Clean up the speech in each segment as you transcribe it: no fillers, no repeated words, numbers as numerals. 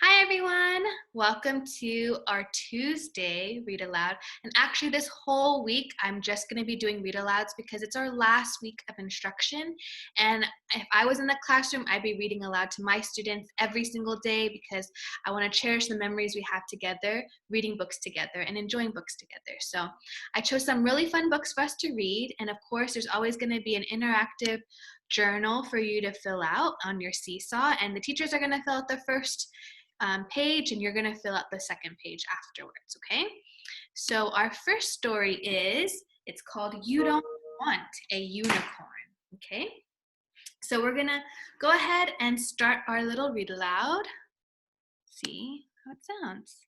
Hi everyone, welcome to our Tuesday Read Aloud. And actually this whole week I'm just going to be doing Read Alouds because it's our last week of instruction. And if I was in the classroom, I'd be reading aloud to my students every single day because I want to cherish the memories we have together, reading books together and enjoying books together. So I chose some really fun books for us to read. And of course, there's always going to be an interactive journal for you to fill out on your seesaw. And the teachers are going to fill out the first page and you're going to fill out the second page afterwards, okay? So our first story it's called You Don't Want a Unicorn, okay? So we're going to go ahead and start our little read aloud. See how it sounds.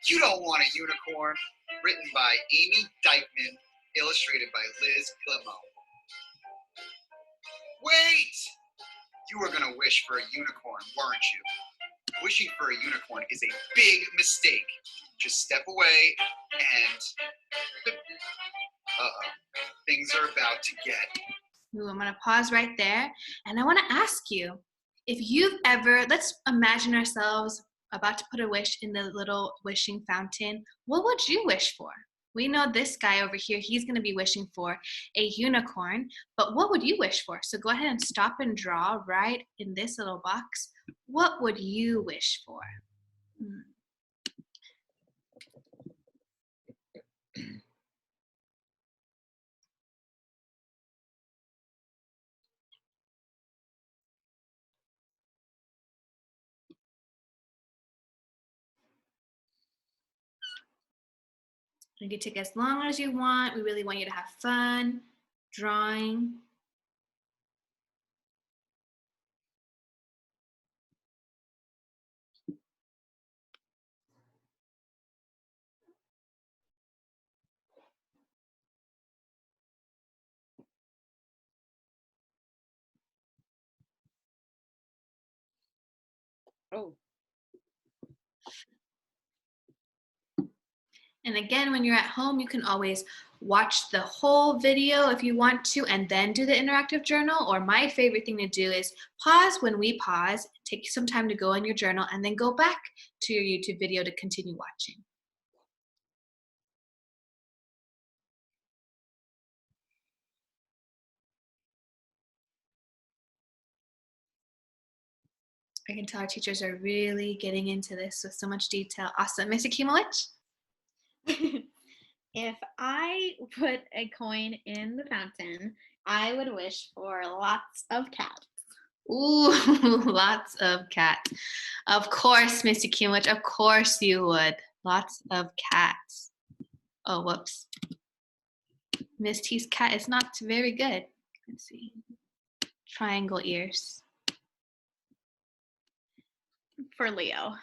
You Don't Want a Unicorn, written by Amy Dykeman, illustrated by Liz Plimo. Wait! You were going to wish for a unicorn, weren't you? Wishing for a unicorn is a big mistake. Just step away and... Uh-oh. Things are about to get... Ooh, I'm going to pause right there. And I want to ask you, if you've ever, let's imagine ourselves about to put a wish in the little wishing fountain. What would you wish for? We know this guy over here, he's going to be wishing for a unicorn, but what would you wish for? So go ahead and stop and draw right in this little box. What would you wish for? You can take as long as you want. We really want you to have fun drawing. Oh. And again, when you're at home, you can always watch the whole video if you want to, and then do the interactive journal. Or my favorite thing to do is pause when we pause, take some time to go in your journal, and then go back to your YouTube video to continue watching. I can tell our teachers are really getting into this with so much detail. Awesome. Mr. Kimowich? If I put a coin in the fountain, I would wish for lots of cats. Ooh, lots of cats. Of course, Mr. Kimowich, of course you would. Lots of cats. Oh, whoops. Miss T's cat is not very good. Let's see. Triangle ears. For Leo.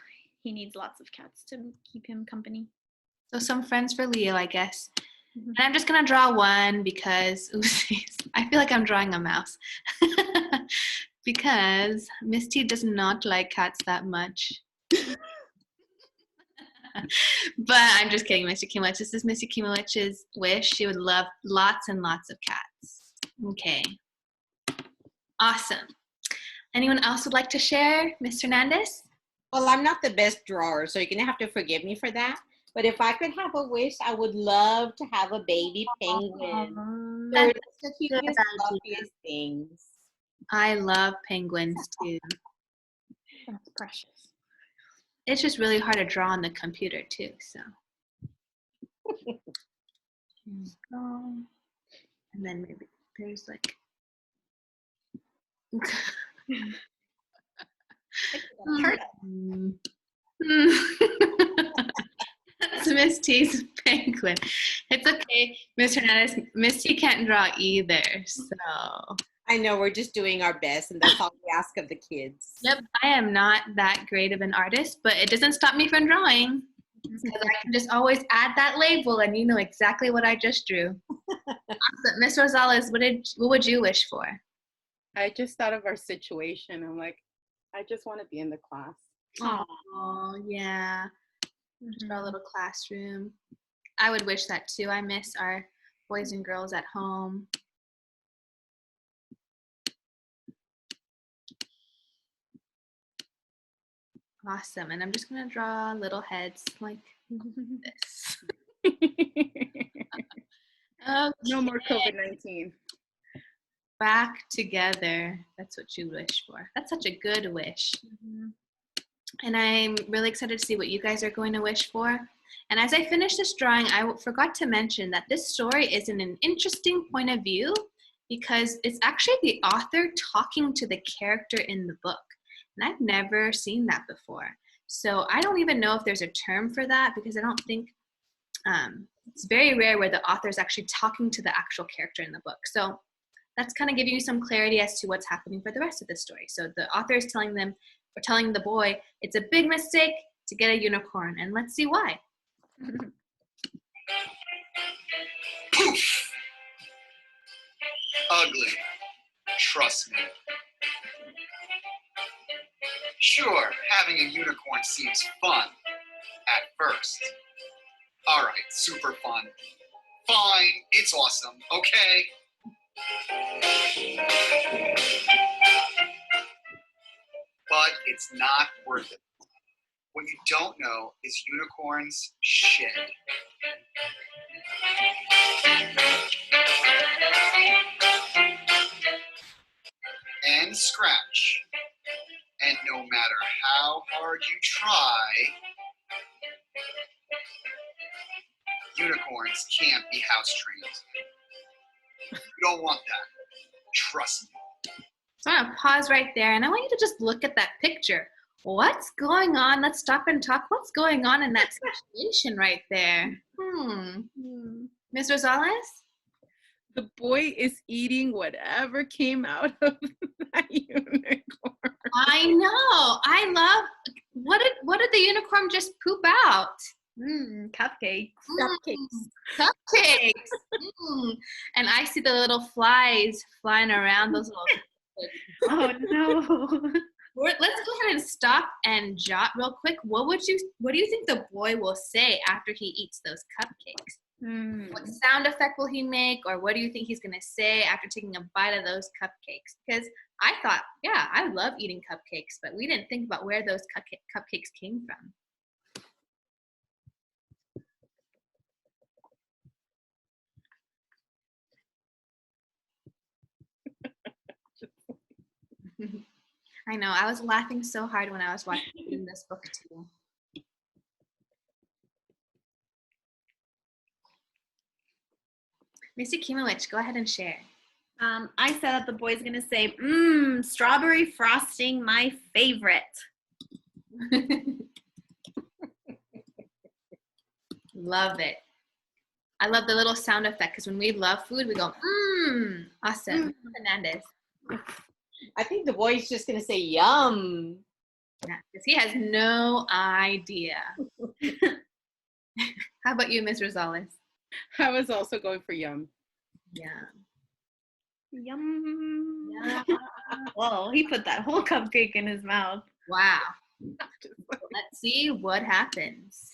He needs lots of cats to keep him company. So some friends for Leo, I guess. And I'm just gonna draw one because, oopsies, I feel like I'm drawing a mouse. Because Miss T does not like cats that much. But I'm just kidding, Mr. Kimowich. This is Mr. Kimowich's wish. She would love lots and lots of cats. Okay. Awesome. Anyone else would like to share? Ms. Hernandez? Well, I'm not the best drawer, so you're going to have to forgive me for that. But if I could have a wish, I would love to have a baby penguin. They're the cutest, fluffiest things. I love penguins too. That's precious. It's just really hard to draw on the computer too, so. Here we go. And then maybe there's like. That's Miss T's penguin. It's okay, Miss Hernandez. Miss T can't draw either, so. I know, we're just doing our best, and that's all we ask of the kids. Yep, I am not that great of an artist, but it doesn't stop me from drawing. Because I can just always add that label, and you know exactly what I just drew. Awesome. Miss Rosales, what would you wish for? I just thought of our situation. I'm like, I just want to be in the class. Oh, yeah. Our Mhm. little classroom. I would wish that too. I miss our boys and girls at home. Awesome. And I'm just going to draw little heads like this. No Okay. more COVID-19. Back together. That's what you wish for. That's such a good wish. And I'm really excited to see what you guys are going to wish for. And as I finish this drawing, I forgot to mention that this story is in an interesting point of view because it's actually the author talking to the character in the book. And I've never seen that before. So I don't even know if there's a term for that because I don't think it's very rare where the author is actually talking to the actual character in the book. So that's kind of giving you some clarity as to what's happening for the rest of the story. So the author is telling them, or telling the boy, it's a big mistake to get a unicorn, and let's see why. Poof! Ugly. Trust me. Sure, having a unicorn seems fun at first. All right, super fun. Fine, it's awesome, okay? But it's not worth it. What you don't know is unicorns shed. And scratch. And no matter how hard you try, unicorns can't be house trained. You don't want that. Trust me. So I'm gonna pause right there, and I want you to just look at that picture. What's going on? Let's stop and talk. What's going on in that situation right there? Ms. Rosales? The boy is eating whatever came out of that unicorn. I know. I love. What did the unicorn just poop out? Cupcakes. Cupcakes. And I see the little flies flying around those little. Oh no. Let's go ahead and stop and jot real quick. What do you think the boy will say after he eats those cupcakes? What sound effect will he make, or what do you think he's gonna say after taking a bite of those cupcakes? Because I thought, yeah, I love eating cupcakes, but we didn't think about where those cupcakes came from. I know. I was laughing so hard when I was watching this book too. Missy Kimowich, go ahead and share. I said that the boy's gonna say, strawberry frosting, my favorite. Love it. I love the little sound effect because when we love food, we go, awesome. Fernandez. I think the boy's just going to say yum. Yeah, because he has no idea. How about you, Ms. Rosales? I was also going for yum. Yeah. Yum. Yeah. Whoa, he put that whole cupcake in his mouth. Wow. Let's see what happens.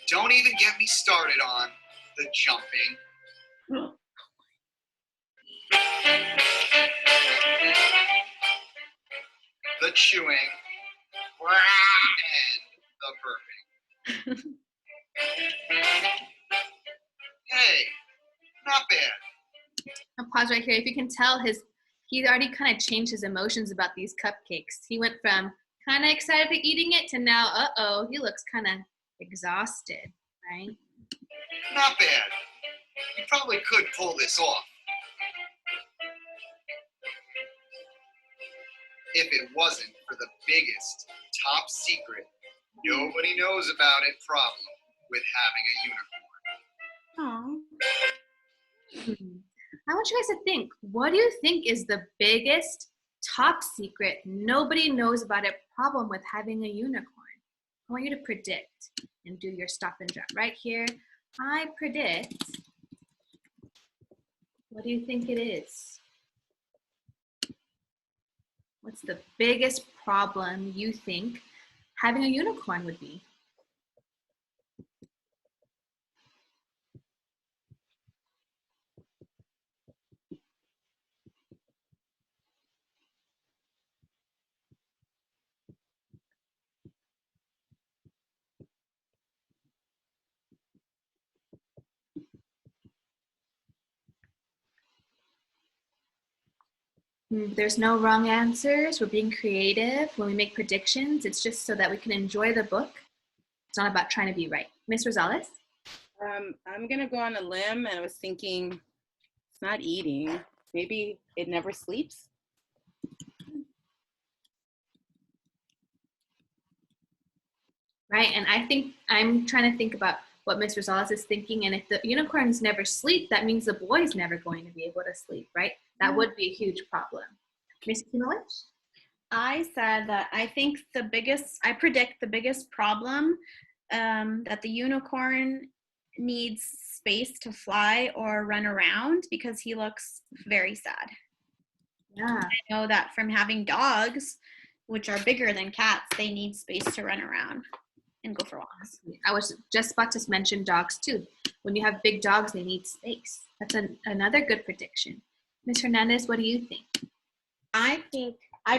Don't even get me started on the jumping. The chewing. And the burping. Hey, not bad. I'll pause right here. If you can tell, he already kind of changed his emotions about these cupcakes. He went from kind of excited to eating it to now, he looks kind of exhausted, right? Not bad. You probably could pull this off. If it wasn't for the biggest, top secret, nobody knows about it problem with having a unicorn. I want you guys to think, what do you think is the biggest, top secret, nobody knows about it problem with having a unicorn? I want you to predict and do your stop and drop right here. I predict, what do you think it is? What's the biggest problem you think having a unicorn would be? There's no wrong answers. We're being creative. When we make predictions, it's just so that we can enjoy the book. It's not about trying to be right. Miss Rosales? I'm gonna go on a limb, and I was thinking it's not eating. Maybe it never sleeps. Right, and I think I'm trying to think about what Miss Rosales is thinking, and if the unicorns never sleep, that means the boy's never going to be able to sleep, right? That would be a huge problem. Miss Kimelich? I said that I predict the biggest problem that the unicorn needs space to fly or run around because he looks very sad. Yeah. I know that from having dogs, which are bigger than cats, they need space to run around and go for walks. I was just about to mention dogs too. When you have big dogs, they need space. That's another good prediction. Ms. Hernandez, what do you think? I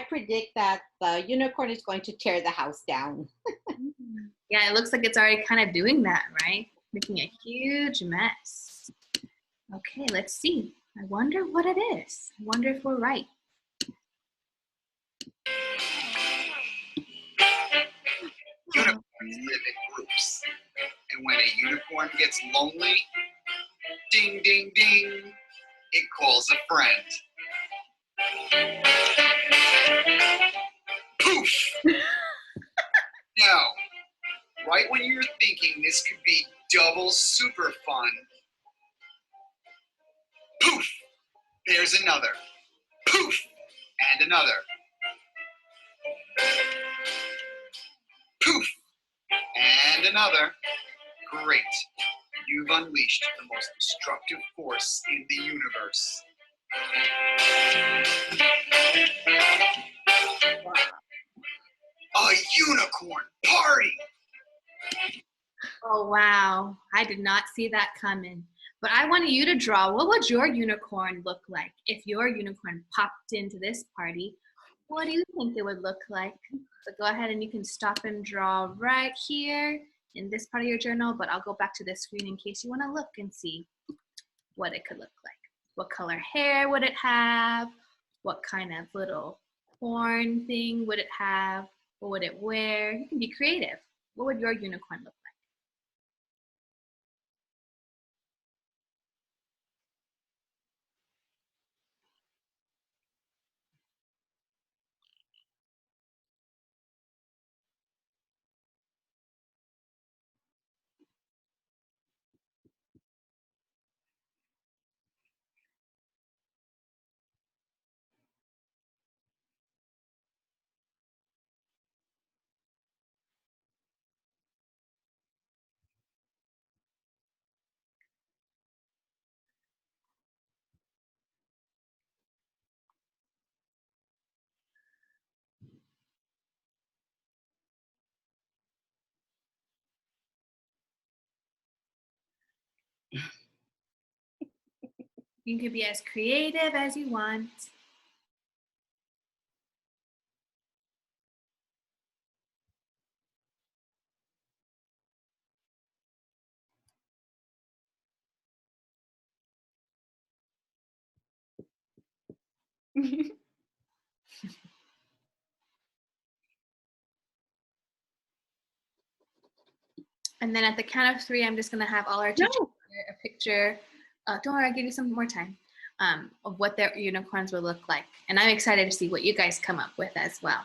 predict that the unicorn is going to tear the house down. Yeah, it looks like it's already kind of doing that, right? Making a huge mess. Okay, let's see. I wonder what it is. I wonder if we're right. Unicorns live in groups. And when a unicorn gets lonely, ding, ding, ding, it calls a friend. Poof! Now, right when you're thinking this could be double super fun, poof! There's another. Poof! And another. Poof! And another. Great. You've unleashed the most destructive force in the universe. A unicorn party! Oh, wow. I did not see that coming. But I want you to draw. What would your unicorn look like if your unicorn popped into this party? What do you think it would look like? So go ahead and you can stop and draw right here in this part of your journal, but I'll go back to the screen in case you want to look and see what it could look like. What color hair would it have? What kind of little horn thing would it have? What would it wear? You can be creative. What would your unicorn look like? You can be as creative as you want. And then at the count of 3, I'm just going to have all our teachers share a picture. Don't worry, I'll give you some more time of what their unicorns will look like. And I'm excited to see what you guys come up with as well.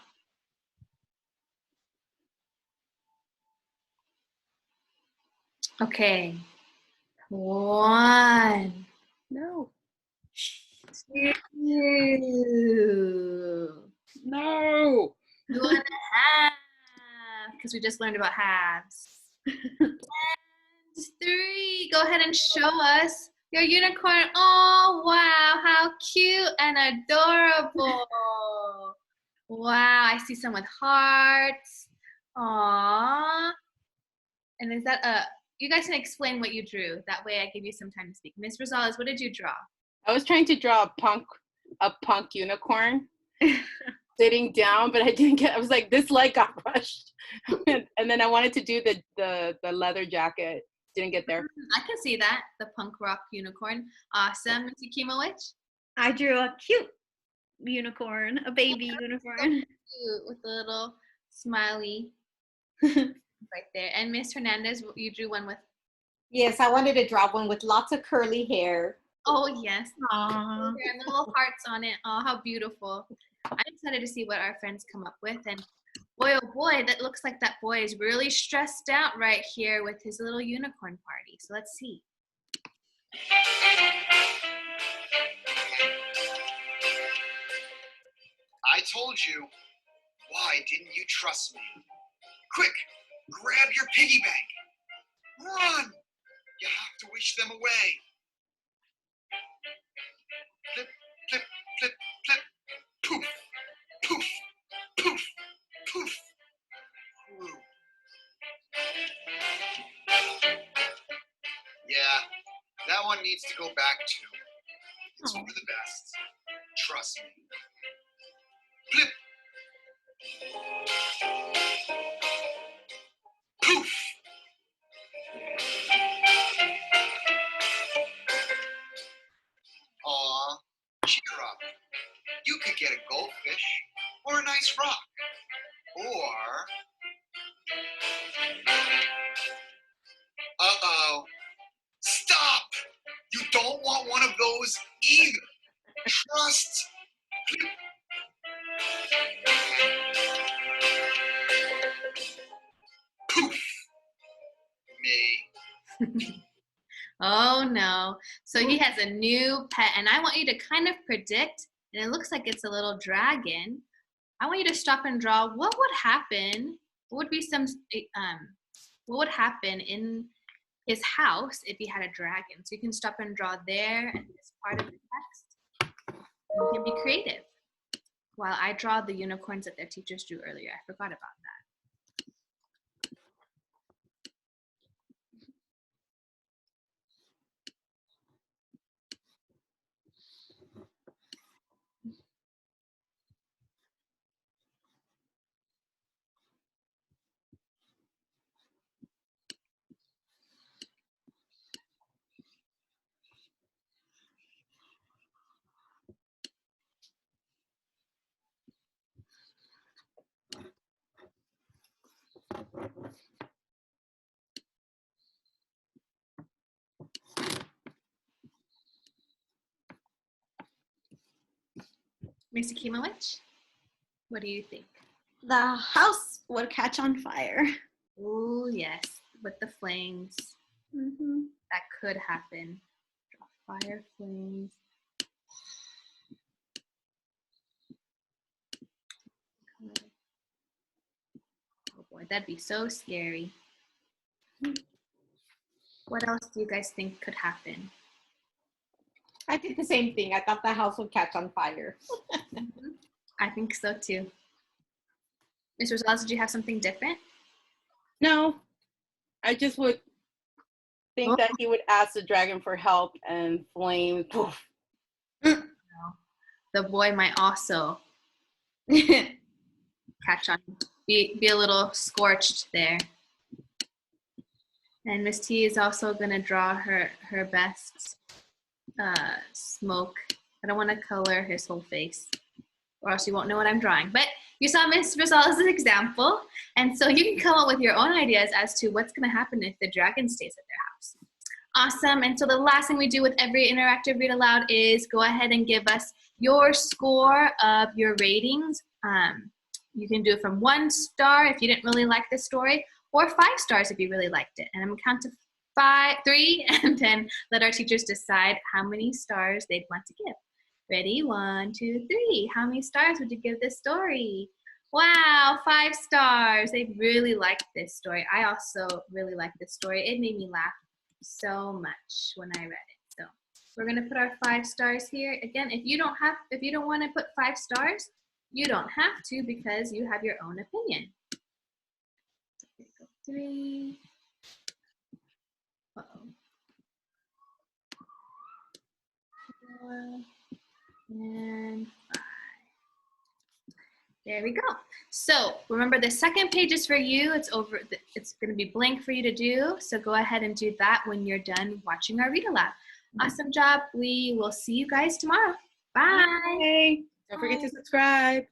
Okay. 1. No. 2. No. 2.5, because we just learned about halves. And 3. Go ahead and show us your unicorn. Oh, wow, how cute and adorable. Wow, I see some with hearts. Aww. And is that you guys can explain what you drew. That way I give you some time to speak. Miss Rosales, what did you draw? I was trying to draw a punk unicorn sitting down, but I didn't get. I was like, this leg got crushed, and then I wanted to do the leather jacket. Didn't get there. I can see that, the punk rock unicorn. Awesome. Miss Yakimowicz? I drew a cute unicorn, a baby unicorn. Cute, with a little smiley right there. And Miss Hernandez, you drew one with. Yes, I wanted to draw one with lots of curly hair. Oh yes. Aww. And the little hearts on it. Oh, how beautiful. I'm excited to see what our friends come up with. And boy, oh boy, that looks like that boy is really stressed out right here with his little unicorn party. So let's see. I told you. Why didn't you trust me? Quick, grab your piggy bank. Run! You have to wish them away. Flip, flip, flip, flip. Poof, poof, poof, poof. Woo. Yeah, that one needs to go back too. It's for the best. Trust me. Flip. Poof. Aw, cheer up. You could get a goldfish or a nice rock. Or, uh-oh, stop! You don't want one of those either. Trust. Poof. Me. Oh no. So he has a new pet, and I want you to kind of predict, and it looks like it's a little dragon. I want you to stop and draw what would happen, what would be some, what would happen in his house if he had a dragon. So you can stop and draw there and this part of the text. You can be creative. While I draw the unicorns that their teachers drew earlier. I forgot about that. Miss Akimowicz, what do you think? The house would catch on fire. Oh yes, with the flames. Mm-hmm. That could happen. Draw fire, flames. Oh boy, that'd be so scary. What else do you guys think could happen? I did the same thing. I thought the house would catch on fire. I think so too. Ms. Rosales, did you have something different? No, I just would think that he would ask the dragon for help and flames. Poof. No. The boy might also catch on, be a little scorched there. And Miss T is also gonna draw her best smoke. I don't want to color his whole face, or else you won't know what I'm drawing. But you saw Miss Rosales' example, and so you can come up with your own ideas as to what's gonna happen if the dragon stays at their house. Awesome. And so the last thing we do with every interactive read aloud is go ahead and give us your score of your ratings. You can do it from 1 star if you didn't really like the story, or 5 stars if you really liked it. And I'm going to count to 3, and then let our teachers decide how many stars they'd want to give. Ready? 1, 2, 3. How many stars would you give this story? Wow, 5 stars. They really liked this story. I also really liked this story. It made me laugh so much when I read it. So we're gonna put our 5 stars here. Again, if you don't want to put 5 stars, You don't have to because you have your own opinion. 3. Uh-oh. 4 and 5. There we go. So remember, the second page is for you. It's going to be blank for you to do. So go ahead and do that when you're done watching our read aloud. Awesome job. We will see you guys tomorrow. Bye. Don't forget to subscribe.